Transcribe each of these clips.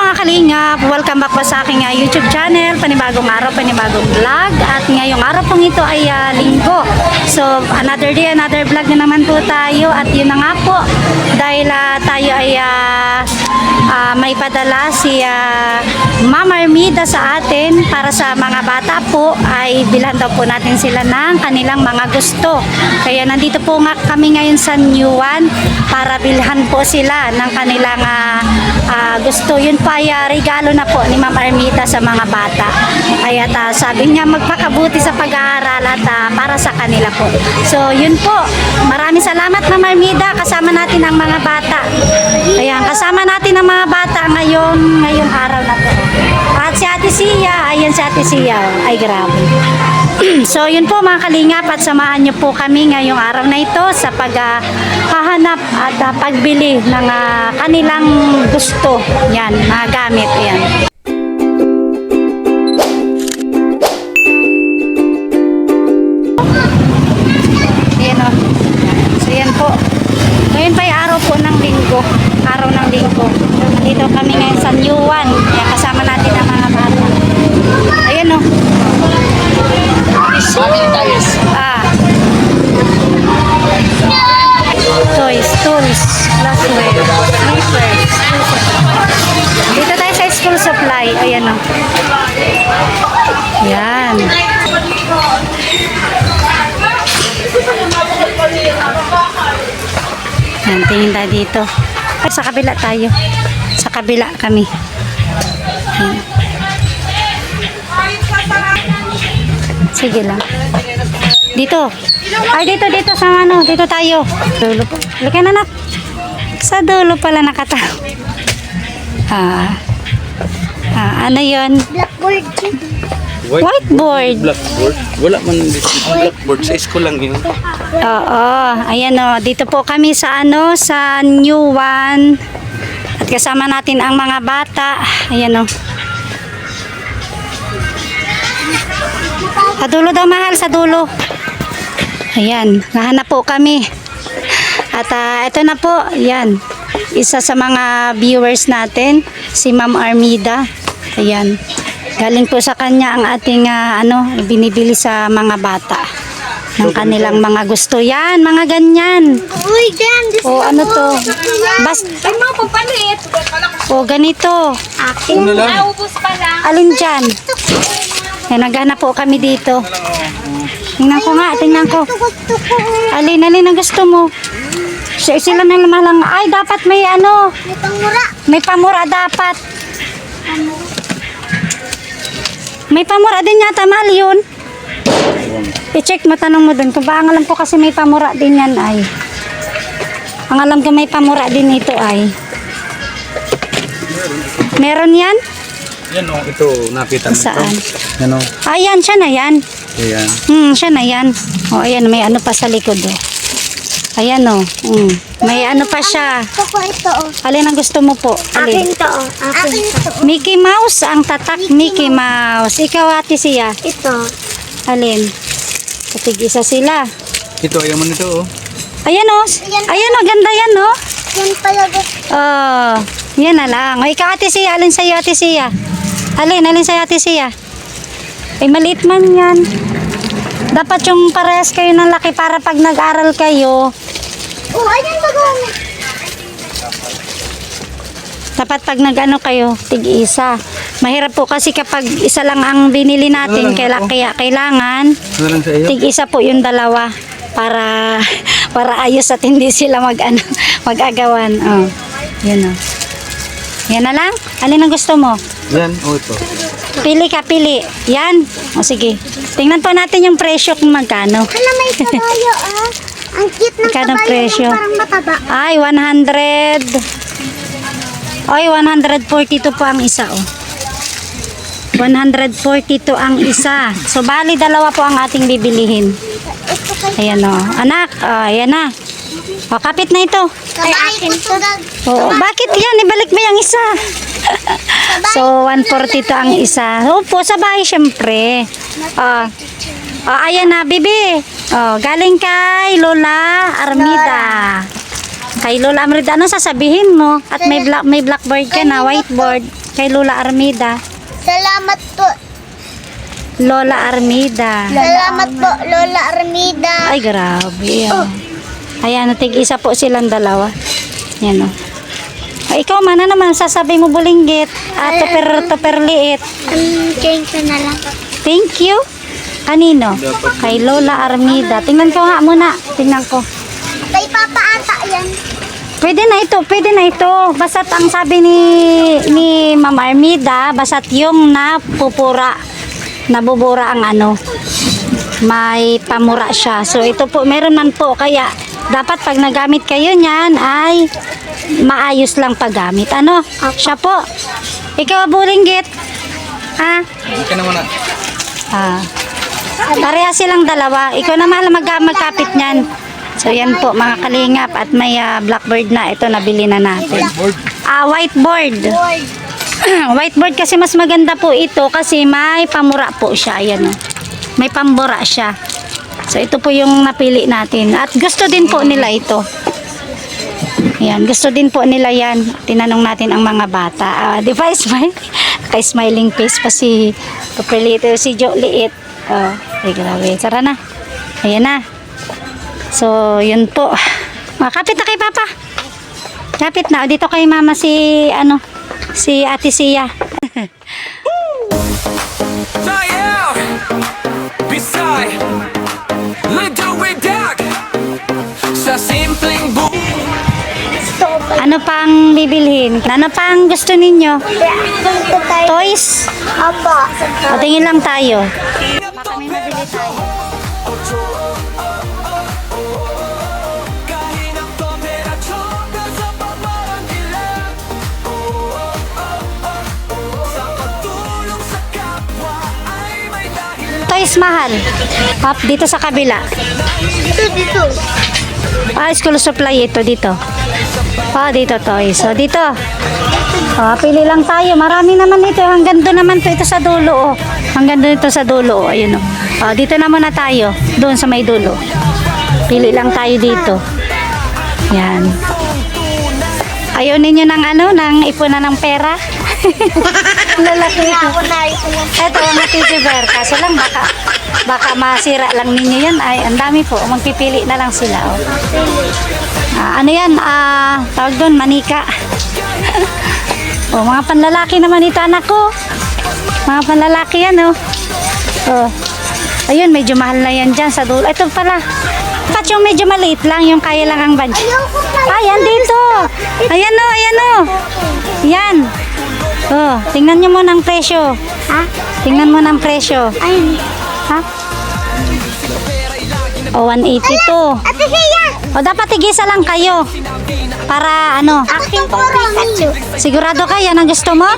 mga kalingap, welcome back po sa aking YouTube channel. Panibagong araw, panibagong vlog. At ngayong araw pong ito ay linggo. So another day, another vlog na naman po tayo. At yun na nga po, dahil tayo ay may padala si Ma'am Armida sa atin para sa mga bata po, ay bilhan daw po natin sila ng kanilang mga gusto. Kaya nandito po nga kami ngayon sa New One para bilhan po sila ng kanilang gusto. Yun po ay regalo na po ni Ma'am Armida sa mga bata. Kaya sabi niya magpakabuti sa pag-aaral at para sa kanila po. So yun po, maraming salamat Ma'am Armida, kasama natin ang mga bata. Ayan, kasama natin ang mga bata ngayong araw na po. At si Ate Sia, ayan si Ate Sia, ay grabe. So yun po mga kalingap, at samahan niyo po kami ngayong araw na ito sa paghahanap at pagbili ng kanilang gusto. Yan, mga gamit yan. Ayan o. So yan po. Ngayon pa yung araw po ng linggo. Araw ng linggo. Dito kami ngayon sa New One. Kaya kasama natin ang mga bata. Ayan o. Toys, tools, glassware, slippers. Dito tayo sa school supply. Ayan o. Yan. Yan, tingin tayo dito. Ay, sa kabila tayo. Sa kabila kami. Yan. Sige lang. Dito. Ay, dito sa ano. Dito tayo. Dulo po. Halika na, nak. Sa dulo pala nakatao. Ano yun? Blackboard. Whiteboard. Blackboard? Wala man dito blackboard. Sa school lang yun. Oo. Ayan o. Dito po kami sa sa New One. At kasama natin ang mga bata. Ayan o. Sa dulo daw, mahal, sa dulo. Ayan, nahanap po kami. At ito na po, ayan. Isa sa mga viewers natin, si Ma'am Armida. Ayan. Galing po sa kanya ang ating binibili sa mga bata. Ng kanilang mga gusto. Yan, mga ganyan. Uy, Dan. O, ano to? Ay, mga papalit. O, ganito. Akin. Naubos pa lang. Alin dyan? Yan, naghanap po kami dito. Tingnan ko nga, tingnan ko. Gusto ko. Alin ang gusto mo? Sila na lang. Ay, dapat may May pangmura. may pamura dapat. May pamura din yata, mahal yun. I-check mo, tanong mo dun. Kung ba, ang alam ko kasi may pamura din yan ay. Ang alam ko may pamura din ito ay. Meron yan? Yan o. Ito, nakita mo. Saan? Yan o. Ayan, siya na yan. Ayan. Siya na yan. O, ayan, may ano pa sa likod o. Ayan o. May ano pa siya. Gusto ko ito, oh. Alin ang gusto mo po? Alin? Akin to, oh. Akin to. Mickey Mouse, ang tatak Mickey Mouse. Ikaw, Ate Sia. Ito. Alin? Katig-isa sila. Ito, ayaw mo nito o. Ayan o. Ayan o, ganda yan o. Yan pala gusto. Oh, yan na lang. O, ikaw, Ate Sia. Alin sa'yo, Ate Sia? Alin sa'yo, Ate Sia? Ay, maliit man yan. Dapat yung parehas kayo ng laki para pag nag-aral kayo, Oh, ayan ba gawin? dapat pag nag-ano kayo, tig-isa. Mahirap po kasi kapag isa lang ang binili natin, kaya kailangan Ano lang sa iyo? tig-isa po yung dalawa para ayos at hindi sila mag-agawan. Oh, yun o. Yan na lang. Alin ang gusto mo? Yan o ito. Pili ka, pili. Yan. O sige. Tingnan po natin yung presyo kung magkano. Hala, may kabayo, ah. Ang cute ng Magkano kabayo. presyo? Yung parang mataba. Ay, 100. Ay, 142 po ang isa, oh. 142 ang isa. So, bali, dalawa po ang ating bibilihin. Ito kasi. Ayan, oh. Anak, ayan na. O, kapit na ito. Ay, akin to. Oo, bakit yan? Ibalik mo yung isa. So, 142 ang isa. Opo, sa bahay, syempre. Ayan na, bibi. Galing kay Lola Armida. Kay Lola Armida, ano sasabihin mo? At may blackboard ka na, whiteboard. Kay Lola Armida. Salamat po. Lola Armida. Salamat po, Lola Armida. Ay, grabe. Ayan, tig-isa po silang dalawa. Yan o. Ay, ikaw man, ano naman sasabi mo, Bulinggit? Tupper liit. Change ko na lang. Thank you. Kanino? Kay Lola Armida. Tingnan ko nga muna. Tingnan ko. Kay Papa ata yan. Pwede na ito, pwede na ito. Basta't ang sabi ni Ma'am Armida, basta't yung nabubura ang ano, may pamura siya. So ito po, meron man po. Kaya dapat pag nagamit kayo niyan ay maayos lang paggamit. Ano? Siya po. Ikaw, Bulinggit. Ha? Hindi naman na. Pareha silang dalawa. Ikaw naman magkapit niyan. So yan po mga kalingap at may blackboard na ito nabili na natin. Whiteboard. Whiteboard kasi mas maganda po ito kasi may pamura po siya. Ayan, oh. May pambura siya. So ito po yung napili natin. At gusto din po nila ito. Ayan, gusto din po nila yan. Tinanong natin ang mga bata. Di ba, smile? Naka-smiling face pa si Papelito, si Jo Liit. Ay grabe. Tara na. Ayan na. So, yun po. Kapit na kay Papa. Kapit na. O, dito kay Mama si Ate Sia. Dial beside Little Red Dog sa simpleng Ano pang bibilhin? Ano pang gusto ninyo? Punta tayo. Toys? Apa. O, tingin lang tayo. Baka may mabili tayo. Toys mahal. Up dito sa kabila. Dito. School supply ito dito. Dito toys. So dito. Pili lang tayo. Marami naman ito. Hanggang doon naman ito sa dulo. Hanggang doon ito sa dulo. Ayun. Dito na muna tayo. Doon sa may dulo. Pili lang tayo dito. Yan. Ayaw ninyo ng ng ipunan ng pera? Lalaki ito. Ito mga teddy bear. Kaso lang baka masira lang ninyo yan. Ay, ang dami po. Magpipili na lang sila. Ano yan? Tawag doon, manika. Mga panlalaki naman ito, anak ko. Mga panlalaki yan, ayun, medyo mahal na yan dyan sa dulo. Ito pala. Pat yung medyo maliit lang, yung kaya lang ang budget. Ayan dito. Ayan o. Yan. Tingnan nyo muna ang presyo. Ha? Tingnan mo ng presyo. Ayun. Ha? 182. Ate Sia. Dapat tigisa lang kayo. Para Akin po, Pikachu. sigurado ka, yan ang gusto mo?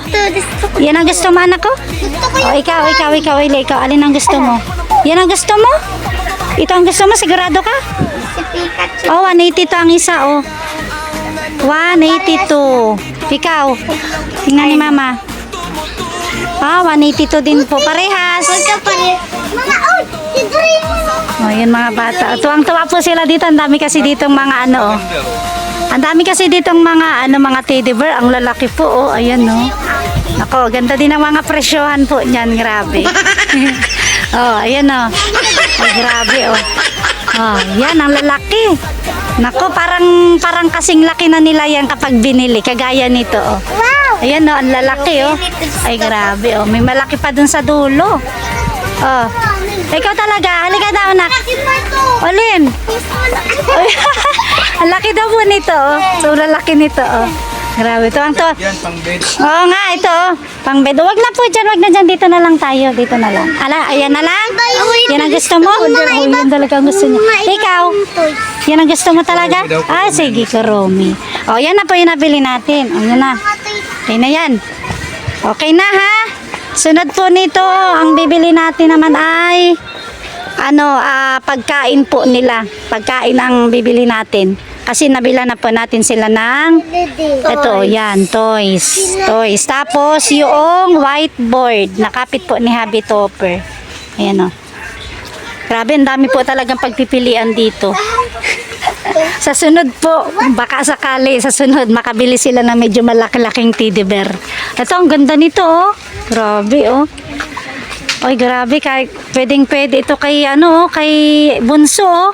Yan ang gusto mo, anak ko? Gusto ko Ikaw, alin ang gusto mo? Yan ang gusto mo? Ito ang gusto mo, sigurado ka? si Pikachu. 180 to ang isa, 182. Ikaw, tingnan ni Mama. 182 din po, parehas. Mga si Doraemon. Yun mga bata. Tuwang-tuwa po sila dito. Ang dami kasi ditong mga Ang dami kasi ditong mga teddy bear. Ang lalaki po, ayan, Ako, ganda din ang mga presyohan po niyan, grabe. Ayan, Ay, grabe, yan, ang lalaki. Nako, parang kasing laki na nila yan kapag binili. Kagaya nito, Wow. Ayan, ang lalaki, Ay, grabe, May malaki pa dun sa dulo. Ikaw talaga, halika daw, anak. Olin. Ang laki daw po nito, Sobrang laki nito, Grabe, ito ang to. Yan, pang bed. Oo nga, ito. Pang bed. Wag na po dyan, wag na dyan. Dito na lang tayo. Dito na lang. Ayan na lang. Yan ang gusto mo? Yan talaga ang gusto niya. Ikaw? Yan ang gusto mo talaga? Sige ko, Romy. Yan na po yung nabili natin. Yan na. Okay na yan. Okay na, ha? Sunod po nito, ang bibili natin naman ay pagkain po nila. Pagkain ang bibili natin. Kasi nabila na po natin sila ng toys. Tapos yung whiteboard, nakapit po ni Happy Topper. Ayan, Grabe, ang dami po talagang pagpipilian dito. Sa sunod po, baka sakali sa sunod makabili sila na medyo malaki-laking teddy bear. Ito, ang ganda nito, oh. Grabe, oh. Oy, grabe, kay pwedeng-pwede ito kay ano, kay Bunso, oh.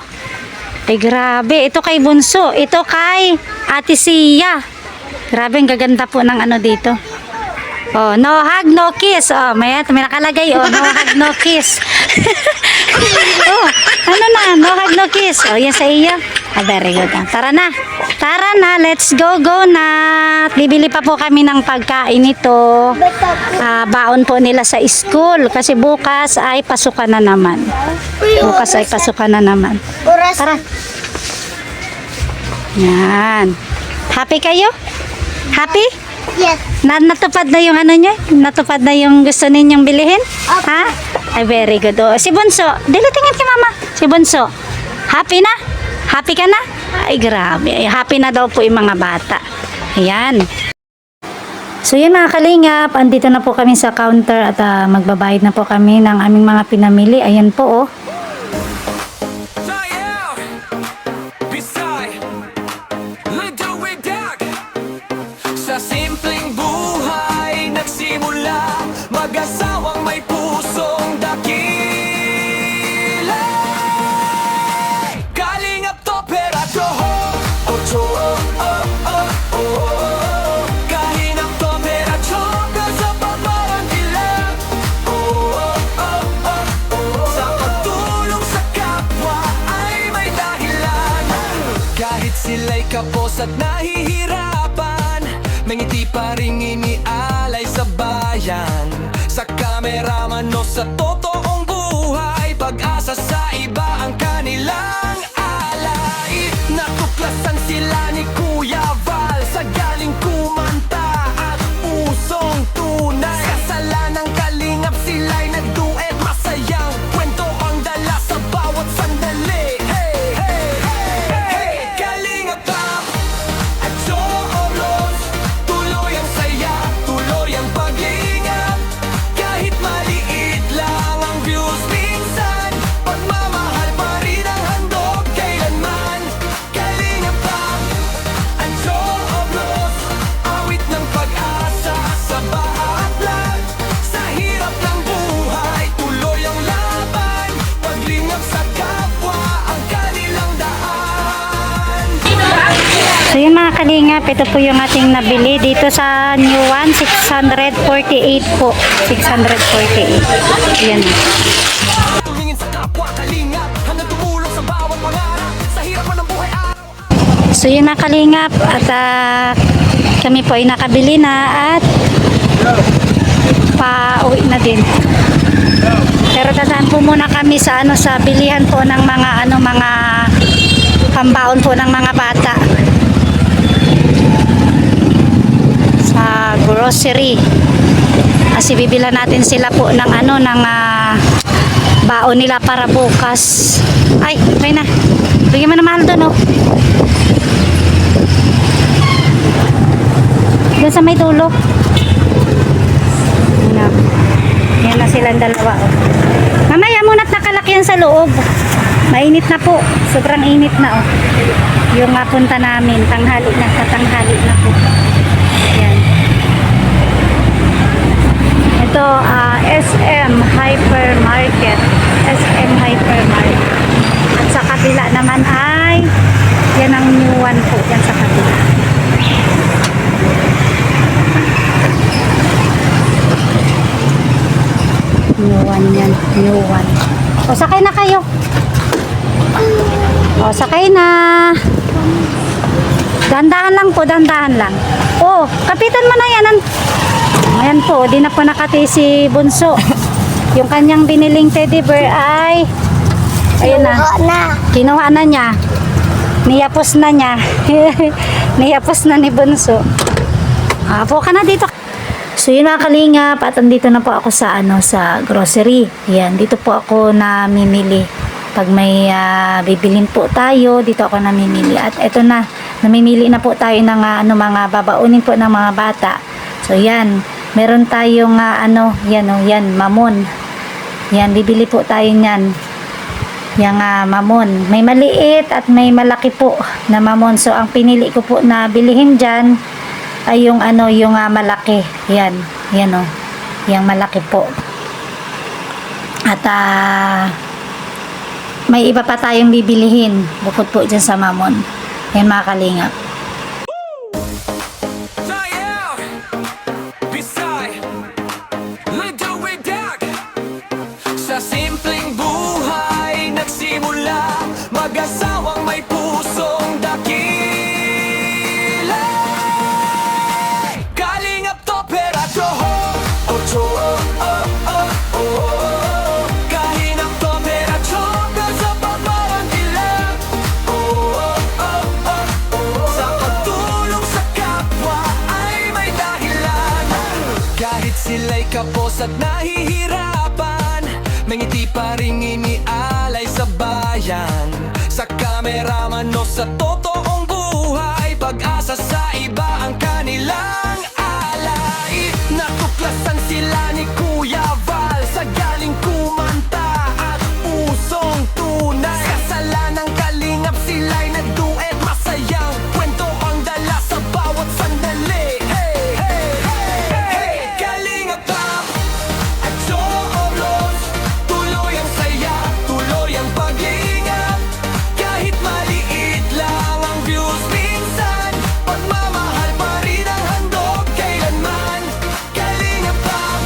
Ay, grabe, ito kay Bunso, ito kay Ate Sia. Grabe, ang gaganda po ng ano dito. Oh, no hug, no kiss. Oh, may nakalagay, oh, no hug, no kiss. Oh, ano na, no hug, no kiss. Oh, yan sa iyo. Ah, very good. Tara na. Tara na, let's go na. Bibili pa po kami ng pagkain nito. Baon po nila sa school kasi bukas ay pasukan na naman. Bukas ay pasukan na naman. Oras. Tara. Yan. Happy kayo? Happy? Yes. Natupad na yung ano nyo? Natupad na yung gusto ninyong bilihin? Ha? Ay, very good. Oh, si Bunso, tingin kay mama. Si Bunso, happy na? Happy ka na? Ay, grabe. Ay, happy na daw po yung mga bata. Ayan. So yun mga kalingap, andito na po kami sa counter at magbabayad na po kami ng aming mga pinamili. Ayan po, oh. Sayang, Bisay, Liduwidag. Sa simpleng buhay nagsimula, mag-asawang may pusong dakila. Kalingap to peracho, ocho, kahinap to peracho, kasama parang kilap. Sa pagtulong sa kapwa ay may dahilan. Kahit sila'y kapos at nahihirapan, may ngiti pa rin inialay sa bayan. Sa kameraman o sa totoong buhay, pag-asa sa iba ang kanilang alay. Natuklasan sila ni Kuya Val sa galing kumanta at pusong tunay. Kasalanang kalingap sila'y nagduet, masayang kwento ang dala sa bawat sandali. Hey, hey, hey, hey, kalingap Pop at Joros, tuloy ang saya, tuloy ang pag-iingat. Kahit maliit lang ang views minsan, pagmamahal pa rin ang handog kailanman. Kalingap Pop at Joros, awit ng pag-asa sa bawat lag. Sa hirap ng buhay, tuloy ang laban, paglingap sa kapwa ang kanilang daan. So yun mga kalingap, ito po yung ating nabili dito sa New One, 648 po. 648. Yan. Tumingin sa kapwa, kalingap, hanggang tumulong sa bawat pangarap. Sa hirap man ng buhay So yun mga kalingap at kami po ay nakabili na at pauwi na din. Pero dadaan po muna kami sa sa bilihan po ng mga mga pambaon po ng mga bata. Sa grocery. Kasi bibila natin sila po ng ng baon nila para bukas. Ay, may na. Bigyan mo na mahal doon, oh. Doon sa may dulo. Yan na silang dalawa, oh. Mamaya muna't nakalakyan sa loob. Mainit na po. Sobrang init na, oh. Yung punta namin, tanghali na, katanghali na po. Yan. Ito, SM Hypermarket. SM Hypermarket. At sa kabila naman ay yan ang New One po. Yan sa kabila. New One yan. New One. O, sakay na kayo. O, sakay na. Dandahan lang po, dandahan lang. O, kapitan mo na yan. Ayan po, di na po nakati si Bunso. Yung kanyang biniling teddy bear ay ayun na. Kinuha na niya. Niyapos na niya. Niyapos na ni Bunso. Apo ka na dito. So yun mga kalingap, at andito na po ako sa sa grocery. Yan, dito po ako namimili. Pag may bibilin po tayo, dito ako namimili. At eto na, namimili na po tayo ng mga babaunin po ng mga bata. So yan, meron tayong yan mamon. Yan, bibili po tayo niyan. Yung mamon. May maliit at may malaki po na mamon. So, ang pinili ko po na bilihin dyan ay yung yung malaki. Yan. Yan o. Yung malaki po. At may iba pa tayong bibilihin bukod po dyan sa mamon. Yan mga kalingap. Sa simpleng buhay nagsimula, mag-asawang may pusong dakila. Kalingap to peracho, ocho, kahinap to peracho, sa pamarang ilang, sa pagtulong sa kapwa ay may dahilan. Kahit sila'y kapos at nahihirapan, may ngiti pa rin inialay sa bayan. Sa kameraman o sa totoong buhay, pag-asa sa iba ang kanilang alay. Natuklasan sila ni Kuya Val sa galing kumanta at pusong tunay. Kasalanang kalingap sila'y nagduet, masayang kwento ang dala sa bawat sandali. Hey, hey, hey, hey, kalingap Pop at Choblos, tuloy ang saya, tuloy ang paglingap. Kahit maliit lang ang views minsan, pagmamahal pa rin ang handog kailanman. Kalingap Pop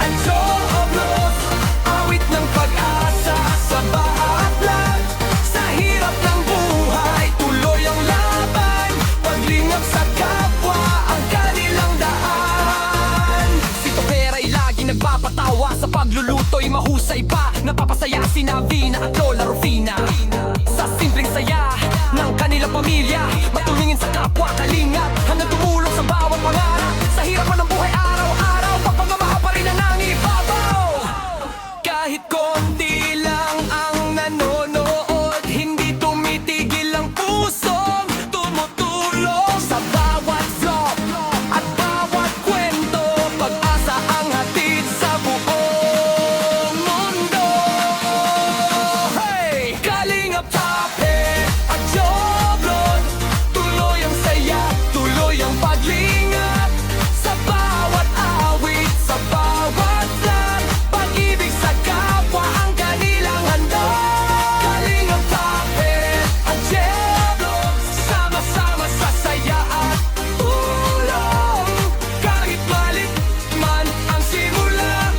at Choblos, awit ng pag-asa sa bawat lag. Sa hirap ng buhay, tuloy ang laban, paglingap sa kapwa ang kanilang daan. Si Topera'y lagi nagpapatawa, sa pagluluto'y mahusay pa, napapasaya si Navina at Lola Rufina. Sa simpleng saya ng kanilang pamilya, matulungin sa kapwa kalingap, hanggang tumulong sa bawat pangarap. Sa hirap man ng buhay araw-araw, pagpamamahal pa rin ang nangibabaw. Kahit konti lang ang nanonood, hindi tumitigil ang pusong tumutulong. Sa bawat vlog at bawat kwento, pag-asa ang hatid sa buong mundo. Hey! Kalingap Tape at Joblon, tuloy ang saya, tuloy ang paglingap. Sa bawat awit, sa bawat vlog, pag-ibig sa kapwa ang kanilang handog. Kalingap Tape at Joblon, sama-sama sa saya at tulong. Kahit malit man ang simula,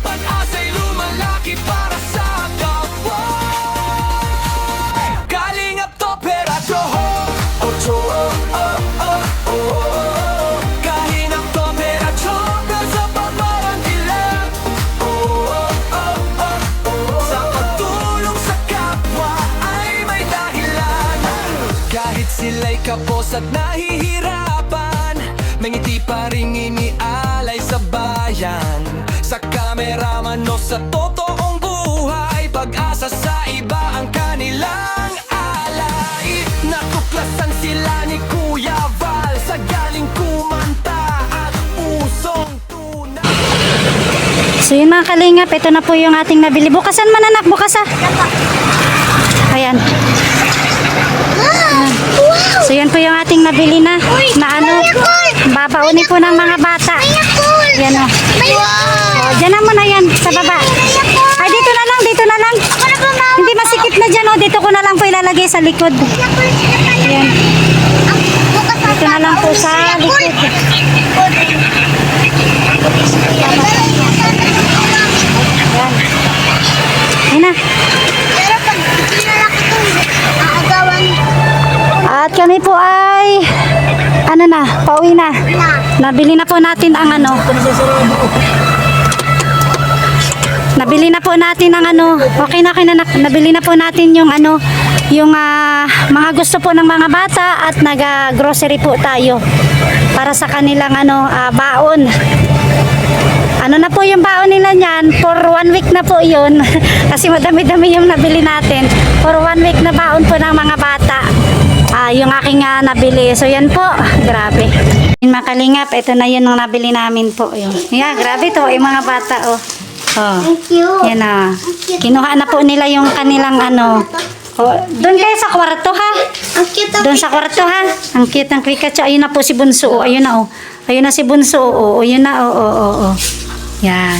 pag-asa'y lumalaki para sa kapwa. Kalingap to peracho, ocho, kahinap to peracho, sa pamarang ilang, sa pagtulong sa kapwa ay may dahilan. Kahit sila'y kapos at nahihirapan, may ngiti pa rin inialay sa bayan. Sa kameraman o sa totoong buhay, pag-asa sa iba ang kanilang alay. Natuklasan sila ni Kuya Val sa galing kumanta at pusong tunay. So yun mga kalingap, ito na po yung ating nabili. Bukasan man anak, bukas Ayan. So yan po yung ating nabili na babaunin po ng mga bata. Yan o. Oh, dyan na muna yan sa baba. Ay dito na lang, dito na lang. Hindi masikip na dyan o. Dito ko na lang po ilalagay sa likod. Yan. Dito na lang po sa likod. Yan. Ayun na. At kami po ay pauwi na. Nabili na po natin ang Nabili na po natin ang okay na nabili na po natin yung yung mga gusto po ng mga bata at nag-grocery po tayo para sa kanilang baon. Ano na po yung baon nila niyan? For 1 week na po yun. Kasi madami-dami yung nabili natin. For 1 week na baon po ng mga bata. Yung aking nabili. So yan po. Grabe. Yung mga kalingap, ito na yun ang nabili namin po. Yeah, grabe to. Yung mga bata, oh. Oh. Thank you. Yan na. Kinuha na po nila yung kanilang ano. Oh, doon kayo sa kwarto ha. Ang cute ang Doon sa kwarto ha. Ang cute ng Pikachu. Ayun na po si Bunso. Oh. Ayun na oh. Ayun na si Bunso. Oh. Ayun na oh. Oh. Yan.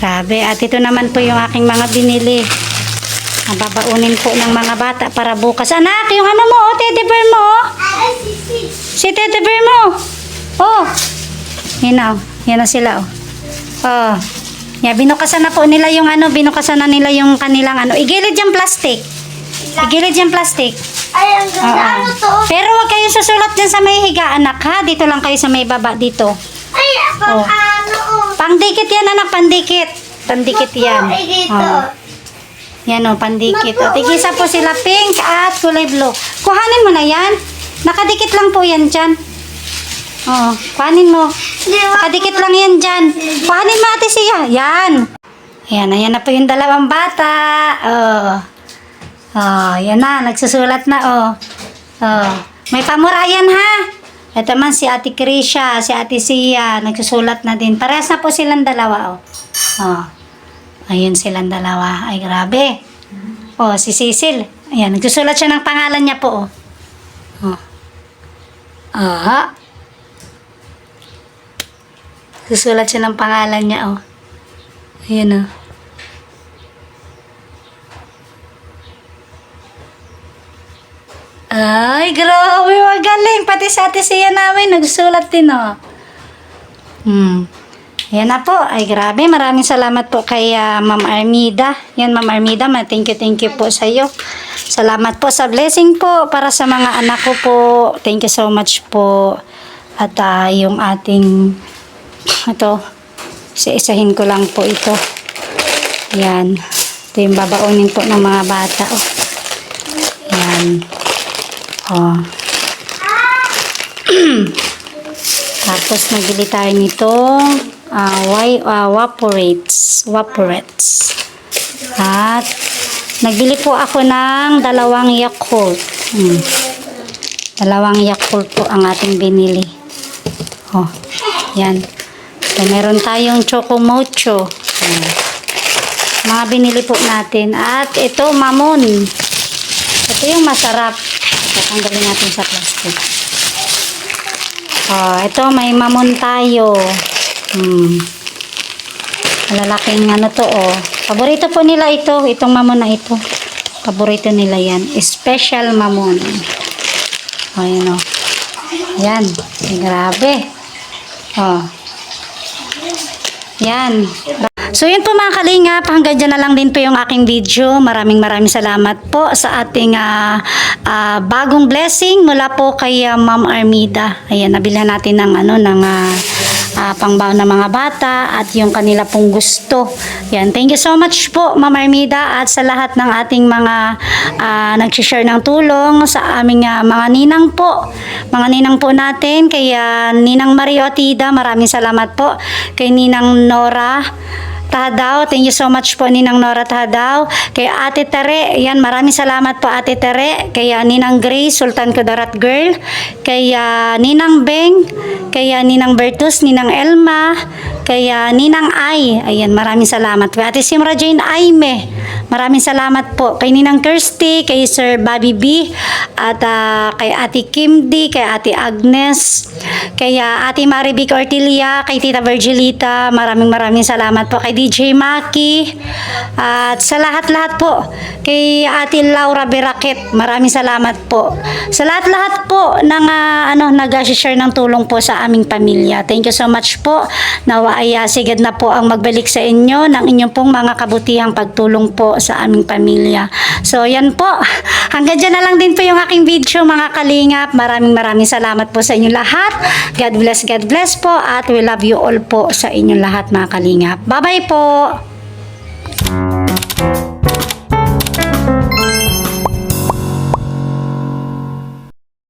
Grabe. At ito naman po yung aking mga binili. Babaunin po ng mga bata para bukas. Anak, yung ano mo, oh, teddy bear mo, oh. Ay, sisi. Si teddy bear mo. Oh. Yan na, oh. Yan na sila, oh. Oh. Yan, binukasan na po nila yung ano, binukasan na nila yung kanilang ano. Igilid yung plastic. Igilid yung plastic. Ay, ang ganda. Oo. Ano to? Pero wag kayong susulat dyan sa may higa, anak, ha? Dito lang kayo sa may baba, dito. Ay, pang Oh. ano, oh. Pangdikit yan, anak, pandikit. Pandikit yan. Ay, dito. Oh. Yan o, pandikit. O, tigisa po sila pink at kulay blue. Kuhanin mo na yan. Nakadikit lang po yan dyan. O, kuhanin mo. Nakadikit lang yan dyan. Kuhanin mo, ate siya. Yan. Yan, ayan na po yung dalawang bata. Yan na, nagsusulat na, may pamurayan, ha? Ito man si ate Krisha, si ate Sia, nagsusulat na din. Parehas na po silang dalawa, Ayun silang dalawa. Ay, grabe. Si Cecil. Ayan, nagsusulat siya ng pangalan niya po, Susulat siya ng pangalan niya, Ayan, Ay, grabe, magaling. Pati sa ate siya namin, nagsulat din, Yan na po. Ay, grabe. Maraming salamat po kay Ma'am Armida. Yan, Ma'am Armida. Thank you po sa iyo. Salamat po sa blessing po para sa mga anak ko po. Thank you so much po. At yung ating ito, isa-isahin ko lang po ito. Yan. Ito yung babaunin po ng mga bata. Yan. Tapos nagbili tayo nitong Vaporates. At nagbili po ako ng 2 Yakult. 2 Yakult po ang ating binili. Yan. So, meron tayong Choco Mocho. Mga binili po natin. At ito, Mamon. Ito yung masarap. Tatanggalin natin sa plastic. Ito, may Mamon tayo. Malalaking ano to, Paborito po nila ito. Itong Mamon na ito. Paborito nila yan. Special Mamon. Ayan, Yan. Grabe. Yan. So yun po mga kalingap, hanggang dyan na lang din po yung aking video. Maraming salamat po sa ating bagong blessing mula po kay Ma'am Armida. Ayan, nabilhan natin ng pangbaon ng mga bata at yung kanila pong gusto. Yan, thank you so much po Ma'am Armida at sa lahat ng ating mga nag-share ng tulong sa aming mga ninang po. Mga ninang po natin, kay Ninang Mario Atida, maraming salamat po. Kay Ninang Nora Tahadaw, thank you so much po Ninang Nora Tahadaw. Kay Ate Tere, yan, maraming salamat po Ate Tere. Kay Ninang Grace, Sultan Kudarat Girl. Kay Ninang Beng, kay Ninang Bertus, Ninang Elma, kay Ninang Ay, ayan, maraming salamat. Kay Ate Simra Jane Aime, maraming salamat po. Kay Ninang Kirsty, kay Sir Bobby B, at kay Ate Kim D, kay Ate Agnes, kay Ate Marivic Ortilia, kay Tita Virgilita, maraming salamat po. Kay DJ Maki, at sa lahat-lahat po. Kay Ate Laura Beraket, maraming salamat po. Sa lahat-lahat po ng nag-share ng tulong po sa aming pamilya. Thank you so much po. Nawa ay sigad na po ang magbalik sa inyo ng inyong pong mga kabutihang pagtulong po sa aming pamilya. So yan po. Hanggang dyan na lang din po yung aking video mga kalingap. Maraming salamat po sa inyong lahat. God bless po at we love you all po sa inyong lahat mga kalingap. Bye-bye po!